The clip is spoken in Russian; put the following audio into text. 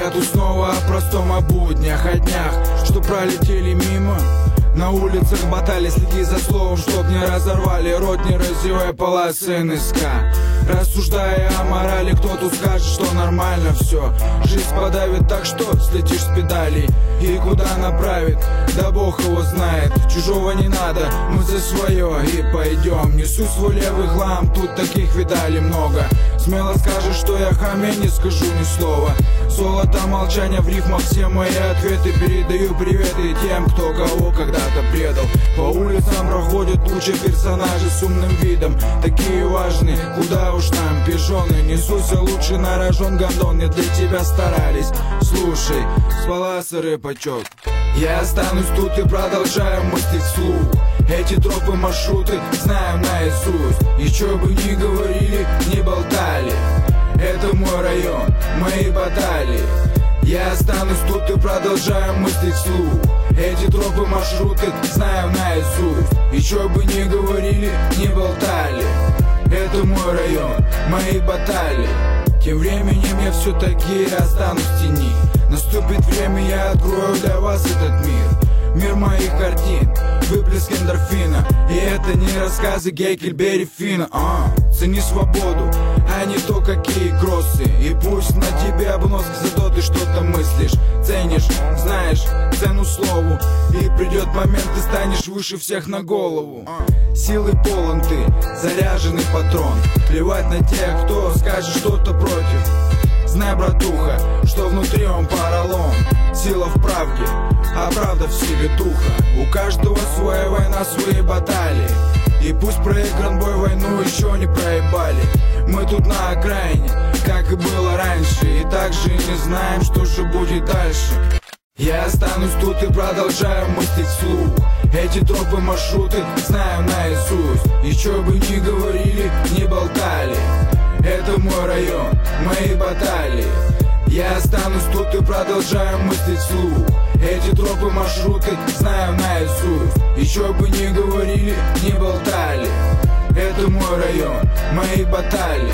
Я тут снова о простом, о буднях, о днях, что пролетели мимо. На улицах батали, следи за словом, чтоб не разорвали рот, не разевая полосы НСК. Рассуждая о морали, кто тут скажет, что нормально все. Жизнь подавит так, что слетишь с педалей. И куда направит, да Бог его знает. Чужого не надо, мы за свое и пойдем. Несу свой левый хлам, тут таких видали много. Смело скажешь, что я хам, я не скажу ни слова. Золото молчания в рифмах, все мои ответы. Передаю приветы тем, кто кого когда-то предал. По улицам проходят лучшие персонажи с умным видом. Такие важные, куда уж нам пижоны. Несуся лучше на рожон гондон, не для тебя старались. Слушай, спала сырый почет. Я останусь тут и продолжаю мыслить вслух. Эти тропы, маршруты знаем наизусть. И что бы ни говорили, не болтали. Это мой район, мои баталии. Я останусь тут и продолжаю мыслить вслух. Эти тропы, маршруты знаем наизусть. И что бы ни говорили, не болтали. Это мой район, мои баталии. Тем временем я все-таки останусь в тени. Наступит время, я открою для вас этот мир. Мир моих картин, выплеск эндорфина. И это не рассказы Геккельбери Финна. Цени свободу, а не то, какие кроссы. И пусть на тебе обноски, зато ты что-то мыслишь, ценишь, знаешь цену слову. И придет момент, ты станешь выше всех на голову. Силы полон ты, заряженный патрон. Плевать на тех, кто скажет что-то против. Знай, братуха, что внутри он поролон. Сила в правде, а правда в силе духа. У каждого своя война, свои баталии. И пусть проигран бой, войну еще не проебали. Мы тут на окраине, как и было раньше. И также не знаем, что же будет дальше. Я останусь тут и продолжаю мыслить вслух. Эти тропы, маршруты знаем наизусть. И что бы ни говорили, не болтали. Это мой район, мои баталии. Я останусь тут и продолжаю мыслить вслух. Эти тропы, маршруты знаем наизусть. И что бы ни говорили, не болтали. Это мой район, мои баталии.